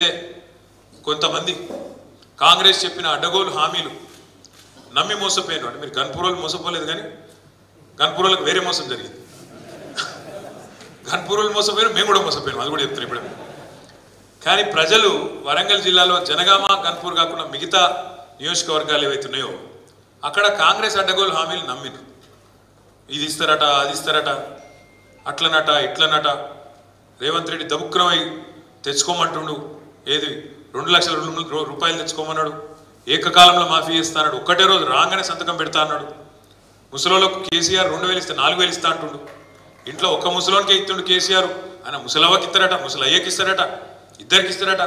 కొంతమంది కాంగ్రెస్ చెప్పిన అడ్డగోలు హామీలు నమ్మి మోసపోయారు. అంటే మీరు గన్పూర్లో మోసపోలేదు, కానీ గన్పూర్లకు వేరే మోసం జరిగింది. గన్పూర్లో మోసపోయారు, మేము కూడా మోసపోయాం, అది కూడా చెప్తాను ఇప్పుడు. కానీ ప్రజలు వరంగల్ జిల్లాలో జనగామ గన్పూర్ కాకుండా మిగతా నియోజకవర్గాలు ఏవైతున్నాయో అక్కడ కాంగ్రెస్ అడ్డగోలు హామీలు నమ్మిరు. ఇది ఇస్తారట, అది ఇస్తారట, అట్లనట, ఇట్లనట. రేవంత్ రెడ్డి దబుక్రమై తెచ్చుకోమంటుండు. ఏది 2 లక్షల రూపాయలు తెచ్చుకోమన్నాడు. ఏకకాలంలో మాఫీ చేస్తాడు. ఒక్కటే రోజు రాగానే సంతకం పెడతా అన్నాడు. ముసలోళ్ళకు కేసీఆర్ 2000 ఇస్తే 4000 ఇస్తా అంటుండు. ఇంట్లో ఒక్క ముసలోనికే ఇస్తుండు కేసీఆర్. ఆయన ముసలవ్వకి ఇస్తారట, ముసలయ్యకి ఇస్తారట, ఇద్దరికి ఇస్తారట.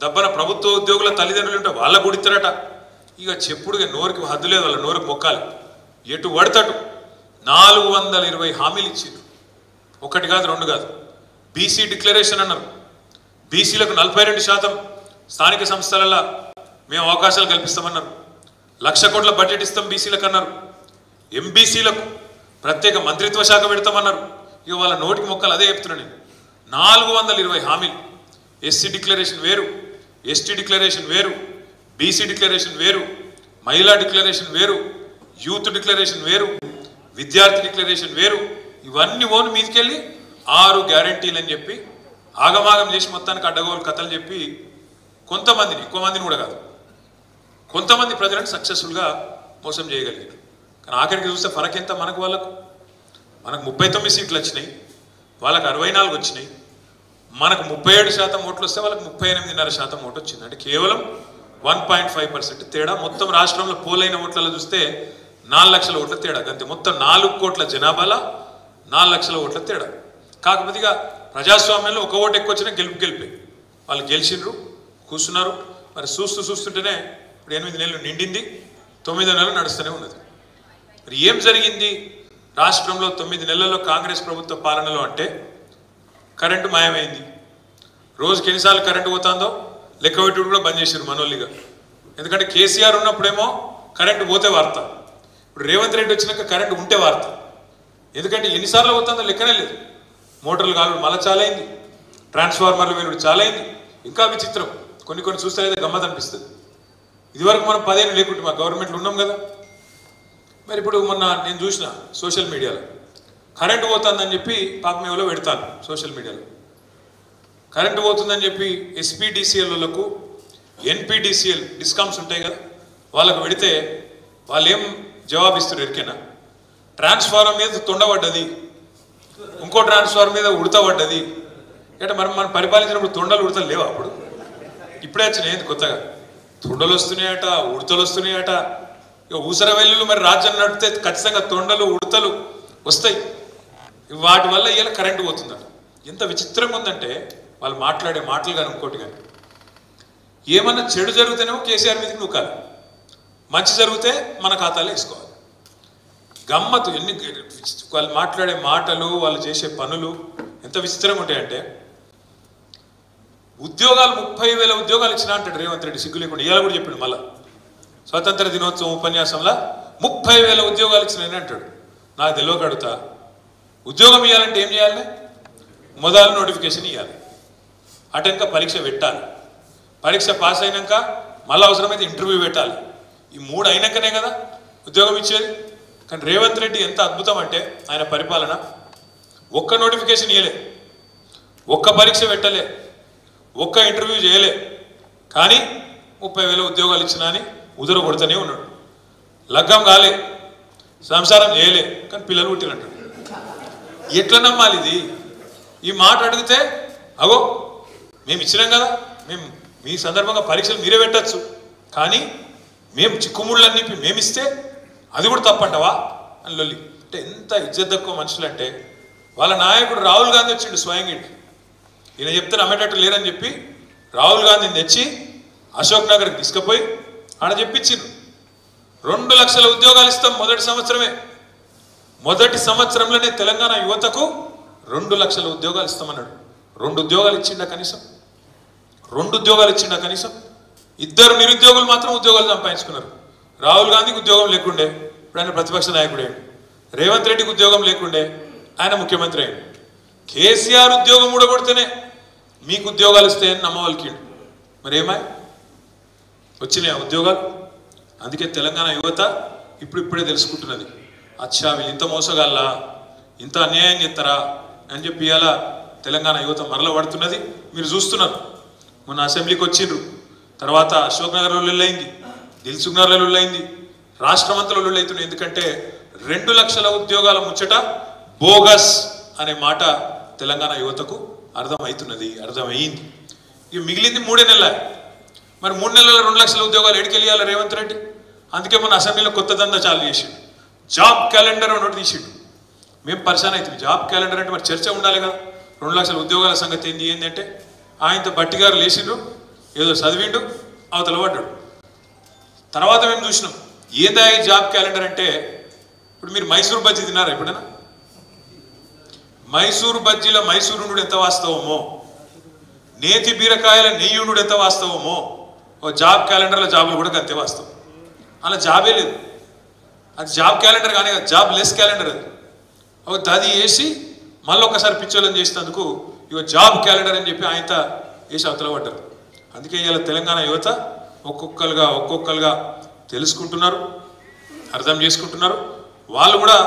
దబ్బన ప్రభుత్వ ఉద్యోగుల తల్లిదండ్రులు ఉంటే వాళ్ళకు కూడా ఇస్తారట. ఇక చెప్పుడుగా నోరుకి హద్దు లేదు, వాళ్ళ నోరుకి మొక్కాలి. ఎటు పడతాడు 420 హామీలు ఇచ్చిండు. ఒకటి కాదు, 2 కాదు. బీసీ డిక్లరేషన్ అన్నారు. బీసీలకు 42% స్థానిక సంస్థలలో మేము అవకాశాలు కల్పిస్తామన్నారు. 1,00,000 కోట్ల బడ్జెట్ ఇస్తాం బీసీలకు అన్నారు. ఎంబీసీలకు ప్రత్యేక మంత్రిత్వ శాఖ పెడతామన్నారు. ఇక వాళ్ళ నోటికి మొక్కలు అదే చెప్తున్నాను నేను. 420 హామీలు. ఎస్సీ డిక్లరేషన్ వేరు, ఎస్టీ డిక్లరేషన్ వేరు, బీసీ డిక్లరేషన్ వేరు, మహిళా డిక్లరేషన్ వేరు, యూత్ డిక్లరేషన్ వేరు, విద్యార్థి డిక్లరేషన్ వేరు. ఇవన్నీ ఓను మీదకెళ్ళి 6 గ్యారంటీలు అని చెప్పి ఆగమాగం చేసి మొత్తానికి అడ్డగోలు కథలు చెప్పి కొంతమందిని, ఎక్కువ మందిని కూడా కాదు, కొంతమంది ప్రజలను సక్సెస్ఫుల్గా మోసం చేయగలిగారు. కానీ ఆఖరికి చూస్తే ఫరక్ ఎంత మనకు వాళ్ళకు. మనకు 39 సీట్లు వచ్చినాయి, వాళ్ళకు 64 వచ్చినాయి. మనకు 37% ఓట్లు వస్తే వాళ్ళకి 38.5% ఓటు వచ్చింది. అంటే కేవలం 1.5% తేడా. మొత్తం రాష్ట్రంలో పోలైన ఓట్లలో చూస్తే 4 లక్షల ఓట్ల తేడా. అంతే. మొత్తం 4 కోట్ల జనాభాలో 4 లక్షల ఓట్ల తేడా. కాకపోతే ఇక ప్రజాస్వామ్యంలో ఒక ఓటు ఎక్కువ వచ్చినా గెలిపే. వాళ్ళు గెలిచిండ్రు, కూర్చున్నారు. మరి చూస్తుంటేనే ఇప్పుడు 8 నెలలు నిండింది, 9వ నెల నడుస్తూనే ఉన్నది. మరి ఏం జరిగింది రాష్ట్రంలో 9 నెలల్లో కాంగ్రెస్ ప్రభుత్వ పాలనలో అంటే? కరెంటు మాయమైంది. రోజుకి ఎన్నిసార్లు కరెంటు పోతుందో లెక్క పెట్టుడు కూడా బంద్ చేశారు మనోళ్ళిగా. ఎందుకంటే కేసీఆర్ ఉన్నప్పుడేమో కరెంటు పోతే వార్త, ఇప్పుడు రేవంత్ రెడ్డి వచ్చినాక కరెంటు ఉంటే వార్త. ఎందుకంటే ఎన్నిసార్లు పోతుందో లెక్కనే లేదు. మోటార్లు కాలుడు మళ్ళీ చాలైంది, ట్రాన్స్ఫార్మర్లు వేలుడు చాలైంది. ఇంకా విచిత్రం, కొన్ని చూస్తే అయితే గమ్మత్ అనిపిస్తుంది. ఇదివరకు మనం 10 ఏళ్ళు లేకుంటే మా గవర్నమెంట్లో ఉన్నాం కదా. మరి ఇప్పుడు మొన్న నేను చూసిన సోషల్ మీడియాలో కరెంటు పోతుందని చెప్పి పాపం ఎవరో పెడతాను సోషల్ మీడియాలో. కరెంటు పోతుందని చెప్పి ఎస్పీడీసీఎల్లకు ఎన్పీడీసీఎల్ డిస్కౌంట్స్ ఉంటాయి కదా, వాళ్ళకు పెడితే వాళ్ళు ఏం జవాబిస్తారు ఎరికేనా? ట్రాన్స్ఫార్మర్ మీద తొండబడ్డది, ఇంకో ట్రాన్స్ఫార్మర్ మీద ఉడతబడ్డది. అంటే మనం పరిపాలించినప్పుడు తొండలు ఉడతలు లేవా? అప్పుడు ఇప్పుడే వచ్చినాయి కొత్తగా. తొండలు వస్తున్నాయట, ఉడతలు వస్తున్నాయట. ఇక ఊసర వెల్లులు మరి రాజ్యం నడిపితే ఖచ్చితంగా తొండలు ఉడతలు వస్తాయి. వాటి వల్ల ఇలా కరెంటు పోతుందట. ఎంత విచిత్రంగా ఉందంటే వాళ్ళు మాట్లాడే మాటలు కానీ ఇంకోటి కానీ. ఏమన్నా చెడు జరిగితేనేమో కేసీఆర్ మీదకి నూకాలి, మంచి జరిగితే మన ఖాతాలో వేసుకోవాలి. గమ్మత్తు ఎన్ని వాళ్ళు మాట్లాడే మాటలు, వాళ్ళు చేసే పనులు ఎంత విచిత్రంగా ఉంటాయంటే, ఉద్యోగాలు 30,000 ఉద్యోగాలు ఇచ్చినా అంటాడు రేవంత్ రెడ్డి సిగ్గు లేకుండా. ఇవాళ కూడా చెప్పిండు మళ్ళా స్వాతంత్ర దినోత్సవం ఉపన్యాసంలో 30,000 ఉద్యోగాలు ఇచ్చినాయని అంటాడు. నాకు తెలియక అడుగుతా, ఉద్యోగం ఇవ్వాలంటే ఏం చేయాలి? మొదలు నోటిఫికేషన్ ఇవ్వాలి, అటెంక పరీక్ష పెట్టాలి, పరీక్ష పాస్ అయినాక మళ్ళీ అవసరమైతే ఇంటర్వ్యూ పెట్టాలి. ఈ 3 అయినాకనే కదా ఉద్యోగం ఇచ్చేది. కానీ రేవంత్ రెడ్డి ఎంత అద్భుతం అంటే ఆయన పరిపాలన, ఒక్క నోటిఫికేషన్ ఇవ్వలే, ఒక్క పరీక్ష పెట్టలే, ఒక్క ఇంటర్వ్యూ చేయలే, కానీ 30,000 ఉద్యోగాలు ఇచ్చినా అని ఉదర కొడుతూనే ఉన్నాడు. లగ్గం కాలే, సంసారం చేయలే, కానీ పిల్లలు పుట్టినట్టు. ఎట్లా నమ్మాలి ఇది? ఈ మాట అడిగితే అగో మేము ఇచ్చినాం కదా, మేము మీ సందర్భంగా పరీక్షలు మీరే పెట్టచ్చు, కానీ మేము చిక్కుముళ్ళన్నీ మేమిస్తే అది కూడా తప్పంటవా అని లొల్లి. అంటే ఎంత ఇజ్జత్ తక్కువ మనుషులు అంటే, వాళ్ళ నాయకుడు రాహుల్ గాంధీ వచ్చిండు స్వయంగా. ఈయన చెప్తే నమ్మేటట్టు లేరని చెప్పి రాహుల్ గాంధీని తెచ్చి అశోక్ నగర్కి తీసుకుపోయి ఆడ చెప్పించిండు 2 లక్షల ఉద్యోగాలు ఇస్తాం మొదటి సంవత్సరమే. మొదటి సంవత్సరంలోనే తెలంగాణ యువతకు 2 లక్షల ఉద్యోగాలు ఇస్తామన్నాడు. 2 ఉద్యోగాలు ఇచ్చిండా కనీసం? 2 ఉద్యోగాలు ఇచ్చిండా కనీసం? 2 నిరుద్యోగులు మాత్రం ఉద్యోగాలు సంపాదించుకున్నారు. రాహుల్ గాంధీకి ఉద్యోగం లేకుండే, ఇప్పుడు ఆయన ప్రతిపక్ష నాయకుడే. రేవంత్ రెడ్డికి ఉద్యోగం లేకుండే, ఆయన ముఖ్యమంత్రి అయ్యాడు. కేసీఆర్ ఉద్యోగం ఊడగొడితేనే మీకు ఉద్యోగాలు ఇస్తాయని నమ్మవలికిండు. మరేమై వచ్చినాయి ఉద్యోగాలు? అందుకే తెలంగాణ యువత ఇప్పుడిప్పుడే తెలుసుకుంటున్నది, అచ్చా వీళ్ళు ఇంత మోసగాళ్ళ, ఇంత అన్యాయం చేస్తారా అని చెప్పి ఇలా తెలంగాణ యువత మరల పడుతున్నది. మీరు చూస్తున్నారు, మొన్న అసెంబ్లీకి వచ్చిండ్రు, తర్వాత అశోక్ నగర్లో లొల్లైంది, దిల్సుఖ్ నగర్లో లొల్లైంది, రాష్ట్రమంతలో లొల్లైతున్నాయి. ఎందుకంటే 2 లక్షల ఉద్యోగాల ముచ్చట బోగస్ అనే మాట తెలంగాణ యువతకు అర్థమవుతున్నది, అర్థమైంది. ఇక మిగిలింది 3 నెలల. మరి 3 నెలల 2 లక్షల ఉద్యోగాలు ఎడికెళ్ళాలి రేవంత్ రెడ్డి? అందుకే మన అసెంబ్లీలో కొత్త దందా చాలు చేసిండు, జాబ్ క్యాలెండర్ ఒకటి తీసిండు. మేము పరిశాన్ అవుతుంది. జాబ్ క్యాలెండర్ అంటే మరి చర్చ ఉండాలి కదా. 2 లక్షల ఉద్యోగాల సంగతి ఏంటంటే ఆయనతో బట్టిగారు లేచిండ్రు, ఏదో చదివిండు, అవతల పడ్డాడు. తర్వాత మేము చూసినాం ఏందా ఈ జాబ్ క్యాలెండర్ అంటే. ఇప్పుడు మీరు మైసూరు బజ్జీ తిన్నారా ఎప్పుడైనా? మైసూరు బజ్జీల మైసూరునుడు ఎంత వాస్తవమో, నేతి బీరకాయల నెయ్యునుడు ఎంత వాస్తవమో, ఓ జాబ్ క్యాలెండర్ల జాబులు కూడా అంతే వాస్తవం. అలా జాబే లేదు, అది జాబ్ క్యాలెండర్ కానీ జాబ్ లెస్ క్యాలెండర్. అది వేసి మళ్ళీ ఒకసారి పిచ్చోళ్ళని చేసినందుకు ఇక జాబ్ క్యాలెండర్ అని చెప్పి ఆయనతో వేసి అవతల పడ్డారు. అందుకే ఇవాళ తెలంగాణ యువత ఒక్కొక్కరుగా తెలుసుకుంటున్నారు, అర్థం చేసుకుంటున్నారు, వాళ్ళు కూడా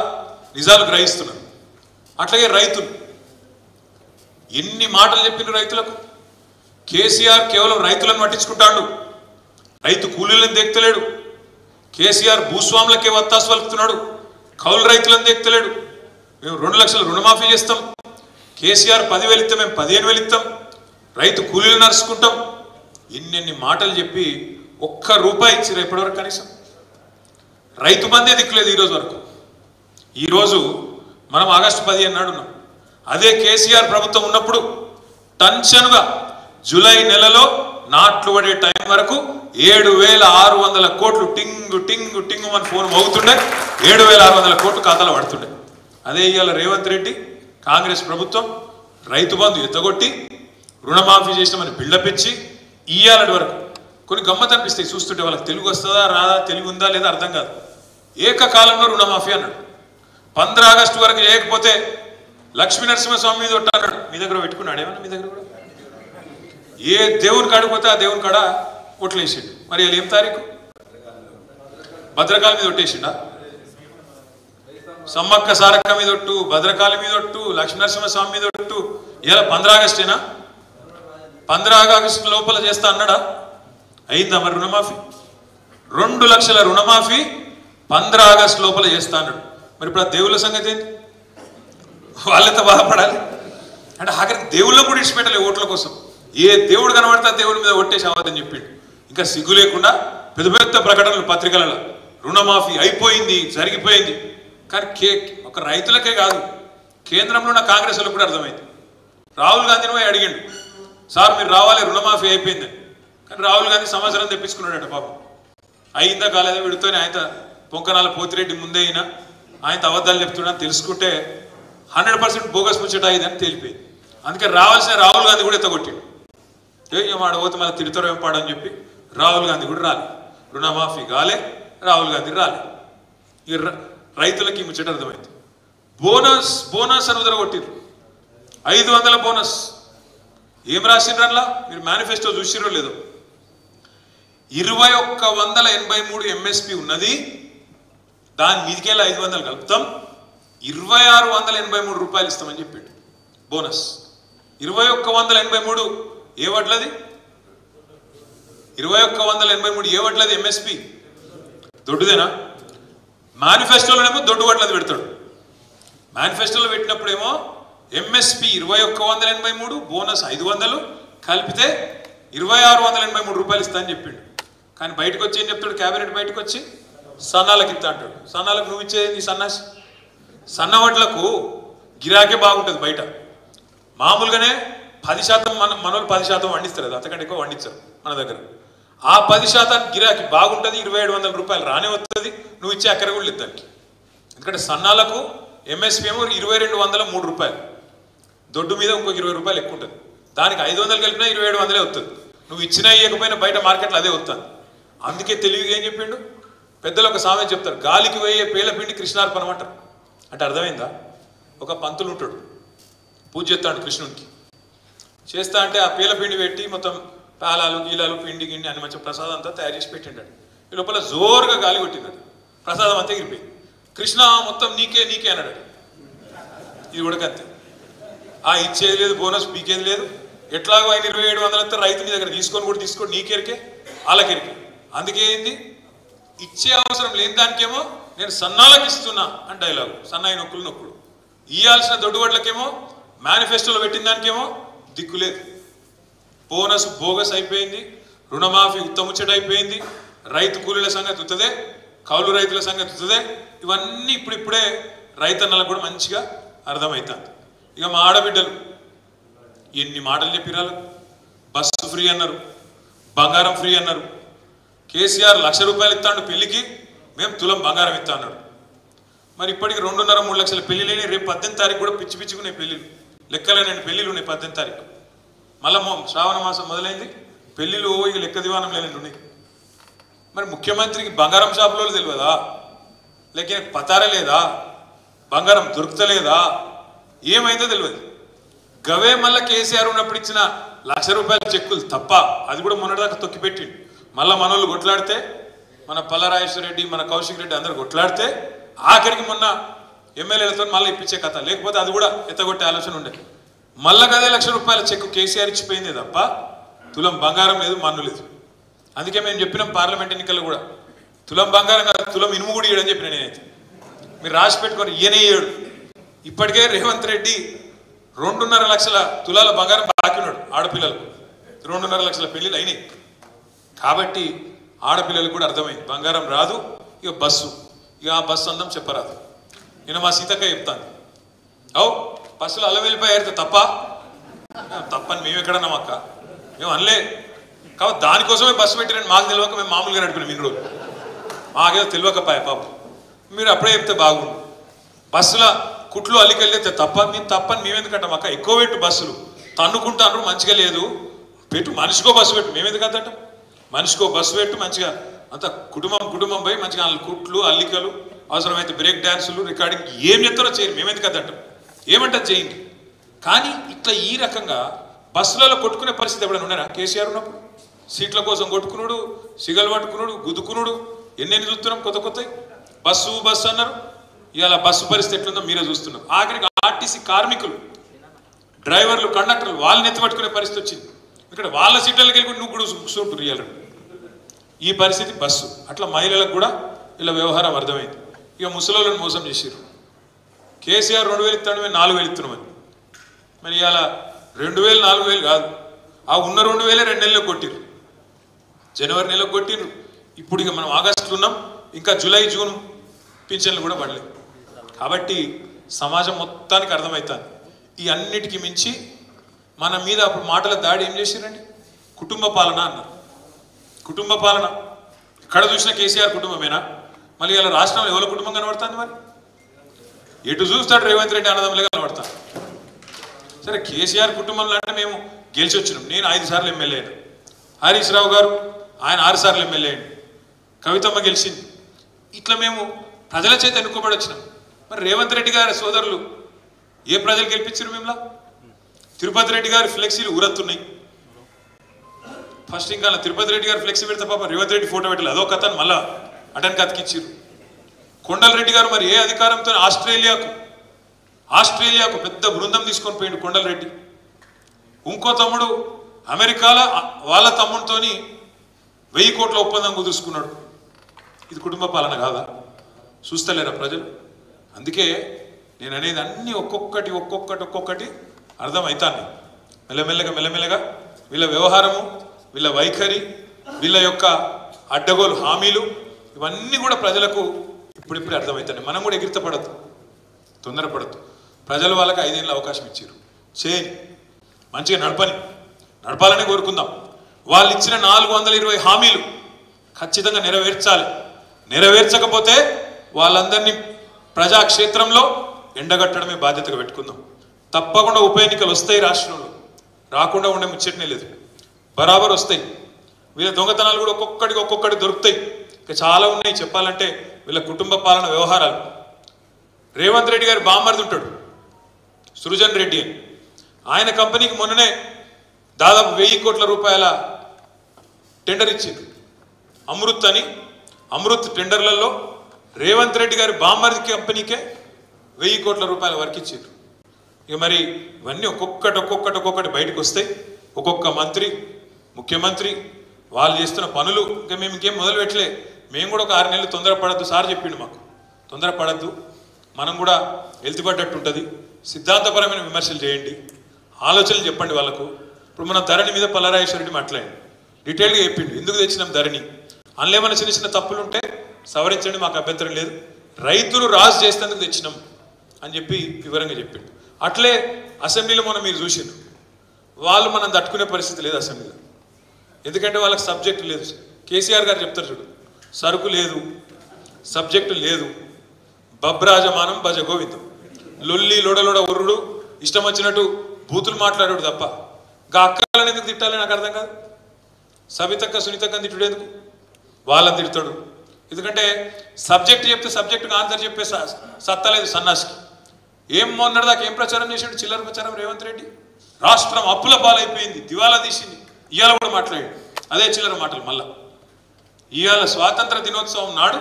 నిజాలు గ్రహిస్తున్నారు. అట్లాగే రైతులు ఎన్ని మాటలు చెప్పిన రైతులకు. కేసీఆర్ కేవలం రైతులను పట్టించుకుంటాడు, రైతు కూలీలను దేక్తలేడు. కేసీఆర్ భూస్వాములకే వత్తాసు పలుకుతున్నాడు, కౌలు రైతులను దేక్తలేడు. మేము 2 లక్షల రుణమాఫీ చేస్తాం, కేసీఆర్ 10,000 ఇస్తాం, మేము 15,000 ఇస్తాం, రైతు కూలీలు నడుచుకుంటాం. ఎన్ని మాటలు చెప్పి ₹1 ఇచ్చిరు ఎప్పటివరకు? కనీసం రైతు బందే దిక్కులేదు ఈరోజు వరకు. ఈరోజు మనం ఆగస్టు 15 నాడు ఉన్నాం. అదే కేసీఆర్ ప్రభుత్వం ఉన్నప్పుడు టెన్షన్గా జూలై నెలలో నాట్లు పడే టైం వరకు 7,600 కోట్లు టింగు టింగు టింగు మన ఫోన్ మోగుతుండే, 7,600 కోట్లు ఖాతాలో పడుతుండే. అదే ఇవాళ రేవంత్ రెడ్డి కాంగ్రెస్ ప్రభుత్వం రైతు బంధు ఎత్తగొట్టి రుణమాఫీ చేసినామని బిల్డప్ ఇచ్చి ఇయ్యాలటి వరకు కొన్ని గమ్మత్ అనిపిస్తాయి చూస్తుంటే. వాళ్ళకి తెలుగు వస్తుందా రాదా, తెలుగు ఉందా లేదా అర్థం కాదు. ఏకకాలంలో రుణమాఫీ అన్నాడు. 15 ఆగస్టు వరకు చేయకపోతే లక్ష్మీ నరసింహస్వామి మీద ఒట్ట అన్నాడు. మీ దగ్గర పెట్టుకున్నాడు ఏమన్నా? మీ దగ్గర కూడా ఏ దేవుని కాడిపోతే ఆ దేవుని కాడ ఒట్లేసిండు. మరి వీళ్ళు ఏం తారీఖు? భద్రకాళి మీద ఒట్టేసిండా? సమ్మక్క సారక్క మీద ఒట్టు, భద్రకాళి మీద ఒట్టు, లక్ష్మీ నరసింహస్వామి మీద ఒట్టు. ఇలా 15 ఆగస్టేనా? 15 ఆగస్టు లోపల చేస్తా అన్నాడా? అయిందా మరి రుణమాఫీ? 2 లక్షల రుణమాఫీ 15 ఆగస్టు లోపల చేస్తా అన్నాడు. మరి ఇప్పుడు ఆ దేవుళ్ళ సంగతి ఏంటి? వాళ్ళంతా బాధపడాలి అంటే ఆఖరికి దేవుళ్ళ కూడా ఇచ్చిపెట్టలే ఓట్ల కోసం. ఏ దేవుడు కనబడితే ఆ దేవుడి మీద ఒట్టేసి అవ్వదని చెప్పిండు. ఇంకా సిగ్గు లేకుండా పెద్ద పెద్ద ప్రకటనలు పత్రికలలో రుణమాఫీ అయిపోయింది, జరిగిపోయింది. కానీ ఒక రైతులకే కాదు, కేంద్రంలో ఉన్న కాంగ్రెస్ వాళ్ళకి కూడా అర్థమైంది. రాహుల్ గాంధీని పోయి అడిగిండు, సార్ మీరు రావాలి రుణమాఫీ అయిపోయిందని. కానీ రాహుల్ గాంధీ సంవత్సరం తెప్పించుకున్నాడట పాపం. అయిందా కాలేదా వీడితోనే ఆయన పొంకనాల పోతిరెడ్డి ముందే అయినా ఆయన అబద్ధాలు చెప్తున్నాడని తెలుసుకుంటే 100% బోగస్ ముచ్చట అయిందని తేలిపోయింది. అందుకే రావాల్సిన రాహుల్ గాంధీ కూడా ఎత్తగొట్టిండు. పోతే మళ్ళీ తిడతారో ఏం పాడని చెప్పి రాహుల్ గాంధీ కూడా రాలే, రుణమాఫీ కాలే, రాహుల్ గాంధీ రాలే. ఇక రైతులకి ముచ్చట అర్థమైంది. బోనస్ అని ఉదరగొట్టిరు, 500 బోనస్. ఏం రాసిండ్రు అట్లా? మీరు మేనిఫెస్టో చూసిరో లేదో? 2183 ఎంఎస్పి ఉన్నది, దాని మీదికెళ్ళి 500 కలుపుతాం, 2,683 రూపాయలు ఇస్తామని చెప్పిండు బోనస్. 2,183 ఏ వడ్లది? 2,183 ఏ వడ్లది ఎంఎస్పి? దొడ్డుదేనా? మేనిఫెస్టోలోనేమో దొడ్డు వడ్లది పెడతాడు. మేనిఫెస్టోలో పెట్టినప్పుడేమో ఎంఎస్పి 2,183, బోనస్ 500 కలిపితే 2,683 రూపాయలు ఇస్తా అని చెప్పిండు. కానీ బయటకు వచ్చి ఏం చెప్తాడు? క్యాబినెట్ బయటకు వచ్చి సన్నాలకు ఇస్తా అంటాడు. సన్నాలకు నువ్వు ఇచ్చేది సన్నాసి. సన్న వడ్లకు గిరాకే బాగుంటుంది బయట. మామూలుగానే 10% మనోళ్ళు 10% వండిస్తారు, అది అంతకంటే ఎక్కువ వండించారు మన దగ్గర. ఆ 10% గిరాకీ బాగుంటుంది, 2,700 రూపాయలు రానే వస్తుంది. నువ్వు ఇచ్చే అక్కర కూడా లేదు దానికి. ఎందుకంటే సన్నాలకు ఎంఎస్పి ఏమో 2,203 రూపాయలు, దొడ్డు మీద ఇంకొక 20 రూపాయలు ఎక్కువ ఉంటుంది. దానికి 500 కలిపినా 2,700 వస్తుంది. నువ్వు ఇచ్చినా ఇవ్వకపోయినా బయట మార్కెట్లో అదే వస్తుంది. అందుకే తెలివిగా ఏం చెప్పిండు? పెద్దలు ఒక సామెత చెప్తారు, గాలికి వేయే పేలపిండి కృష్ణార్పణం అంటారు. అంటే అర్థమైందా? ఒక పంతులు ఉంటాడు, పూజ చేస్తాడు కృష్ణునికి. చేస్తా అంటే ఆ పేలపిండి పెట్టి మొత్తం పాలాలు గీలాలు పిండి గిండి అని మంచి ప్రసాదం అంతా తయారు చేసి పెట్టిండాడు. ఈ లోపల జోరుగా గాలి కొట్టిందట, ప్రసాదం అంతా ఎగిరిపోయింది. కృష్ణ మొత్తం నీకే నీకే అన్నాడు. ఇది ఉడకంతే, ఇచ్చేది లేదు, బోనస్ పీకేది లేదు. ఎట్లాగో ఆయన 2700 రైతు నీ దగ్గర తీసుకొని కూడా తీసుకోండి, నీకెరికే వాళ్ళకెరికే. అందుకే ఏంది, ఇచ్చే అవసరం లేని దానికేమో నేను సన్నాలకు ఇస్తున్నా అని డైలాగు, సన్నాయి నొక్కులు. ఇవ్వాల్సిన దొడ్డుబడ్లకేమో మేనిఫెస్టోలో పెట్టిన దానికేమో దిక్కులేదు. బోనస్ బోగస్ అయిపోయింది, రుణమాఫీ ఉత్తముచ్చట అయిపోయింది, రైతు కూలీల సంగతి ఉత్తదే, కౌలు రైతుల సంగతి ఉత్తదే. ఇవన్నీ ఇప్పుడిప్పుడే రైతన్నలకు కూడా మంచిగా అర్థమవుతుంది. ఇక మా ఆడబిడ్డలు ఎన్ని మాటలు చెప్పిరాలు. బస్సు ఫ్రీ అన్నారు, బంగారం ఫ్రీ అన్నారు. కేసీఆర్ ₹1,00,000 ఇస్తాడు పెళ్లికి, మేము తులం బంగారం ఇస్తా అన్నాడు. మరి ఇప్పటికి 2.5-3 లక్షల పెళ్లిలేని, రేపు 18వ తారీఖు కూడా పిచ్చి పిచ్చుకున్నాయి పెళ్లిళ్ళు, లెక్కలేనండి పెళ్లిళ్ళు ఉన్నాయి. 18వ తారీఖు మళ్ళా శ్రావణ మాసం మొదలైంది, పెళ్లిళ్ళు ఇక లెక్క దివానం లేనండి ఉన్నాయి. మరి ముఖ్యమంత్రికి బంగారం షాపులో తెలియదా, లేక పతారా లేదా, బంగారం దొరుకుతలేదా, ఏమైందో తెలియదు. గవే మళ్ళీ కేసీఆర్ ఉన్నప్పుడు ఇచ్చిన ₹1,00,000 చెక్కులు తప్ప, అది కూడా మొన్నటిదాకా తొక్కిపెట్టిండు. మళ్ళీ మనోళ్ళు కొట్లాడితే, మన పల్లరాజేశ్వర రెడ్డి, మన కౌశిక్ రెడ్డి అందరు కొట్లాడితే ఆఖరికి మొన్న ఎమ్మెల్యేలతో మళ్ళీ ఇప్పించే కథ, లేకపోతే అది కూడా ఎత్తగొట్టే ఆలోచన ఉండే. మళ్ళీ అదే ₹1,00,000 చెక్కు కేసీఆర్ ఇచ్చిపోయిందే తప్ప తులం బంగారం లేదు, మన్ను లేదు. అందుకే మేము చెప్పినాం పార్లమెంట్ ఎన్నికల్లో కూడా, తులం బంగారం కాదు, తులం ఇనుము కూడా ఇయ్యడని చెప్పిన నేనైతే. మీరు రాసి పెట్టుకొని ఈయనే ఇయ్యాడు. ఇప్పటికే రేవంత్ రెడ్డి 2.5 లక్షల తులాల బంగారం బాకీ ఉన్నాడు ఆడపిల్లలు. 2.5 లక్షల పెళ్లిళ్ళు అయినాయి. కాబట్టి ఆడపిల్లలకు కూడా అర్థమైంది, బంగారం రాదు, ఇక బస్సు, ఇక ఆ బస్సు అందం చెప్పరాదు. నేను మా సీతక్క చెప్తాను, బస్సులో అల్లవెల్లిపోయారు తప్పని మేము ఎక్కడన్నాం అక్క, మేము అనలే. కాబట్టి దానికోసమే బస్సు పెట్టిరండి, మాకు తెలియక మేము మామూలుగా నడుపుకున్నాం ఇన్ని రోజులు, మాకేదో తెలియకపాయ పాపం. మీరు అప్పుడే చెప్తే బాగుండు. బస్సుల కుట్లు అల్లికెళ్ళితే తప్పని మేమెందుకంటాం అక్క, ఎక్కువ పెట్టు బస్సులు తన్నుకుంటాను, మంచిగా లేదు పెట్టు, మనిషికో బస్సు పెట్టు, మేమెందుకు అంటాం, మనిషికో బస్సు పెట్టు, మంచిగా అంత కుటుంబం పోయి మంచిగా కుట్లు అల్లికలు, అవసరమైతే బ్రేక్ డ్యాన్సులు, రికార్డింగ్ ఏం చెప్తారో చేయరు, మేమెందుకు అంటాం, ఏమంటారు చేయండి. కానీ ఇట్లా ఈ రకంగా బస్సులలో కొట్టుకునే పరిస్థితి ఎప్పుడైనా ఉన్నారా కేసీఆర్ ఉన్నప్పుడు? సీట్ల కోసం కొట్టుకున్నాడు, సిగలు పట్టుకున్నాడు, గుద్దుకున్నాడు, ఎన్నెన్ని చూస్తున్నాం కొత్త బస్సు అన్నారు. ఇవాళ బస్సు పరిస్థితి ఎట్లుందో మీరే చూస్తున్నారు. ఆఖరికి ఆర్టీసీ కార్మికులు, డ్రైవర్లు, కండక్టర్లు వాళ్ళని ఎత్తిపట్టుకునే పరిస్థితి వచ్చింది. ఇక్కడ వాళ్ళ సీట్లకి వెళ్ళి నువ్వు కూడా కూర్చుంటారు ఇవాళ. ఈ పరిస్థితి బస్సు. అట్లా మహిళలకు కూడా ఇలా వ్యవహారం అర్థమైంది. ఇక ముసలోళ్ళని మోసం చేసారు. కేసీఆర్ 2,000 ఇస్తాడు, మేము 4,000 ఇస్తున్నామని. మరి ఇవాళ 2,000 4,000 కాదు, ఆ ఉన్న 2,000 2 నెలలకు కొట్టిరు, జనవరి నెలకు కొట్టిరు. ఇప్పుడు ఇక మనం ఆగస్టులో ఉన్నాం, ఇంకా జూలై జూన్ పింఛన్లు కూడా పడలేదు. కాబట్టి సమాజం మొత్తానికి అర్థమవుతుంది. ఈ అన్నిటికీ మించి మన మీద అప్పుడు మాటల దాడి ఏం చేసిరండి, కుటుంబ పాలన అన్నారు. కుటుంబ పాలన ఎక్కడ చూసినా కేసీఆర్ కుటుంబమేనా? మళ్ళీ ఇలా రాష్ట్రంలో ఎవరి కుటుంబం కనబడుతుంది? మరి ఎటు చూస్తాడు రేవంత్ రెడ్డి అన్నదమ్ములుగా కనబడతాను. సరే, కేసీఆర్ కుటుంబంలో అంటే మేము గెలిచి వచ్చినాం. నేను 5 సార్లు ఎమ్మెల్యే అయినా, హరీష్ రావు గారు ఆయన 6 సార్లు ఎమ్మెల్యే అయ్యాడు, కవితమ్మ గెలిచింది. ఇట్లా మేము ప్రజల చేత ఎన్నుకోబడి వచ్చినాం. మరి రేవంత్ రెడ్డి గారి సోదరులు ఏ ప్రజలు గెలిపించారు? మేములా తిరుపతి రెడ్డి గారి ఫ్లెక్సీలు ఊరత్తున్నాయి. ఫస్ట్ ఇంకా తిరుపతి రెడ్డి గారు ఫ్లెక్సీ పెడితే పాప రేవంత్ రెడ్డి ఫోటో పెట్టాలి, అదో కథను మళ్ళా అటెన్కి అతికిచ్చారు. కొండల రెడ్డి గారు మరి ఏ అధికారంతో ఆస్ట్రేలియాకు పెద్ద బృందం తీసుకొని పోయిండు కొండల రెడ్డి. ఇంకో తమ్ముడు అమెరికాలో వాళ్ళ తమ్ముడితోని 1000 కోట్ల ఒప్పందం కుదుర్చుకున్నాడు. ఇది కుటుంబ పాలన కాదా? చూస్తలేరా ప్రజలు? అందుకే నేను అనేది అన్ని ఒక్కొక్కటి అర్థమవుతాను. మెల్లమెల్లగా వీళ్ళ వ్యవహారము, వీళ్ళ వైఖరి, వీళ్ళ యొక్క అడ్డగోలు హామీలు ఇవన్నీ కూడా ప్రజలకు ఇప్పుడిప్పుడే అర్థమవుతాయి. మనం కూడా ఎగిరితపడద్దు, తొందరపడద్దు. ప్రజలు వాళ్ళకి 5 ఏళ్ళ అవకాశం ఇచ్చారు, చేయని మంచిగా నడపాలని కోరుకుందాం. వాళ్ళు ఇచ్చిన 420 హామీలు ఖచ్చితంగా నెరవేర్చాలి. నెరవేర్చకపోతే వాళ్ళందరినీ ప్రజాక్షేత్రంలో ఎండగట్టడమే బాధ్యతగా పెట్టుకుందాం. తప్పకుండా ఉప ఎన్నికలు వస్తాయి రాష్ట్రంలో, రాకుండా ఉండే ముచ్చటనే లేదు, బరాబర్ వస్తాయి. వీళ్ళ దొంగతనాలు కూడా ఒక్కొక్కటి దొరుకుతాయి. ఇక చాలా ఉన్నాయి చెప్పాలంటే వీళ్ళ కుటుంబ పాలన వ్యవహారాలు. రేవంత్ రెడ్డి గారు బామ్మర్ది ఉంటాడు, సృజన్ రెడ్డి అని. ఆయన కంపెనీకి మొన్ననే దాదాపు 1000 కోట్ల రూపాయల టెండర్ ఇచ్చింది అమృత్ అని. అమృత్ టెండర్లలో రేవంత్ రెడ్డి గారి బామ్మర్ది కంపెనీకే 1000 కోట్ల రూపాయల వరకు ఇచ్చారు. ఇక మరి ఇవన్నీ ఒక్కొక్కటి బయటకు వస్తాయి. ఒక్కొక్క మంత్రి, ముఖ్యమంత్రి వాళ్ళు చేస్తున్న పనులు ఇంకా మేము ఇంకేం మొదలు పెట్టలే. మేము కూడా ఒక 6 నెలలు తొందరపడద్దు సార్ చెప్పిండు మాకు, తొందరపడద్దు, మనం కూడా వెళ్తిపడ్డట్టు ఉంటుంది, సిద్ధాంతపరమైన విమర్శలు చేయండి, ఆలోచనలు చెప్పండి వాళ్ళకు. ఇప్పుడు మన ధరణి మీద పల్లరాజేశ్వరరెడ్డి మాట్లాడండి, డీటెయిల్గా చెప్పిండు ఎందుకు తెచ్చినాం ధరణి, అందులో ఏమైనా చిన్న చిన్న తప్పులు ఉంటే సవరించండి, మాకు అభ్యంతరం లేదు, రైతులు రాజు చేసేందుకు తెచ్చినాం అని చెప్పి వివరంగా చెప్పిండు. అట్లే అసెంబ్లీలో మనం మీరు చూసిండ్రు, వాళ్ళు మనం తట్టుకునే పరిస్థితి లేదు అసెంబ్లీలో, ఎందుకంటే వాళ్ళకి సబ్జెక్టు లేదు. కేసీఆర్ గారు చెప్తారు చూడు, సరుకు లేదు, సబ్జెక్టు లేదు, బబ్రాజమానం భజ గోవిందం, లొల్లి లొడలొడ ఉర్రుడు, ఇష్టం వచ్చినట్టు బూతులు మాట్లాడాడు తప్ప గా అక్కలను ఎందుకు తిట్టాలని నాకు అర్థం కాదు. సవితక్క సునీతక్క తిట్టుడు ఎందుకు, వాళ్ళని తిడతాడు. ఎందుకంటే సబ్జెక్ట్ చెప్తే సబ్జెక్టుగా ఆన్సర్ చెప్పే సత్తలేదు సన్నాసికి. ఏం మొన్నటిదాకా ఏం ప్రచారం చేసాడు, చిల్లర ప్రచారం రేవంత్ రెడ్డి. రాష్ట్రం అప్పుల పాలైపోయింది, దివాలా తీసింది, ఇవాళ కూడా మాట్లాడాడు అదే చిల్లర మాటలు. మళ్ళా ఇవాళ స్వాతంత్ర దినోత్సవం నాడు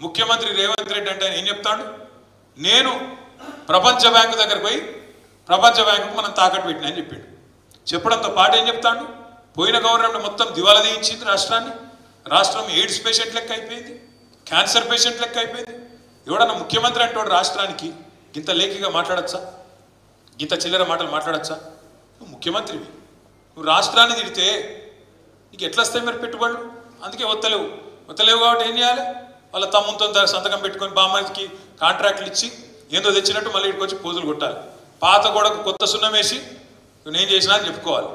ముఖ్యమంత్రి రేవంత్ రెడ్డి అంటే ఆయన ఏం చెప్తాడు, నేను ప్రపంచ బ్యాంకు దగ్గరకు పోయి ప్రపంచ బ్యాంకుకు మనం తాకట్టు పెట్టినా అని చెప్పాడు. చెప్పడంతో పాటు ఏం చెప్తాడు, పోయిన గవర్నమెంట్ మొత్తం దివాలా తీయించింది రాష్ట్రాన్ని, రాష్ట్రం ఎయిడ్స్ పేషెంట్ లెక్క అయిపోయింది, క్యాన్సర్ పేషెంట్ లెక్క అయిపోయింది. ఎవడన్నా ముఖ్యమంత్రి అంటాడు రాష్ట్రానికి ఇంత లేఖిగా మాట్లాడచ్చా, ఇంత చిల్లర మాటలు మాట్లాడచ్చా? నువ్వు ముఖ్యమంత్రివి, నువ్వు రాష్ట్రాన్ని తిడితే నీకు ఎట్లా వస్తాయి మరి పెట్టుబడులు? అందుకే వత్తలేవు కాబట్టి ఏం చేయాలి, వాళ్ళ తమ్ముతో సంతకం పెట్టుకొని బామ్మకి కాంట్రాక్ట్లు ఇచ్చి ఏందో తెచ్చినట్టు మళ్ళీ ఇక్కడికి వచ్చి పోజులు కొట్టాలి, పాత గోడకు కొత్త సున్నం వేసి నేను చేసినా అని చెప్పుకోవాలి.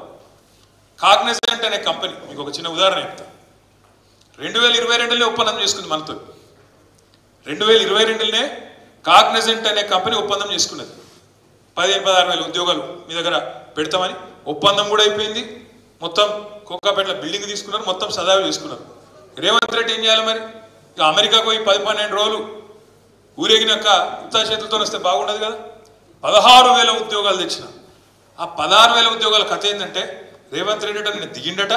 కాగ్నిజెంట్ అనే కంపెనీ, మీకు ఒక చిన్న ఉదాహరణ చెప్తా. 2022లోనే ఒప్పందం చేసుకుంది మనతో, 2022లోనే కాగ్నిజెంట్ అనే కంపెనీ ఒప్పందం చేసుకున్నది. 15-16 వేల ఉద్యోగాలు మీ దగ్గర పెడతామని ఒప్పందం కూడా అయిపోయింది. మొత్తం కోకాపేటలో బిల్డింగ్ తీసుకున్నారు, మొత్తం సదావి తీసుకున్నారు. రేవంత్ రెడ్డి ఏం చేయాలి మరి, ఇక అమెరికాకు పోయి 10-12 రోజులు ఊరేగినాక ఉత్తా చేతులతో వస్తే బాగుండదు కదా. 16,000 ఉద్యోగాలు తెచ్చిన. ఆ 16,000 ఉద్యోగాల కథ ఏంటంటే రేవంత్ రెడ్డి నేను దిగిండట,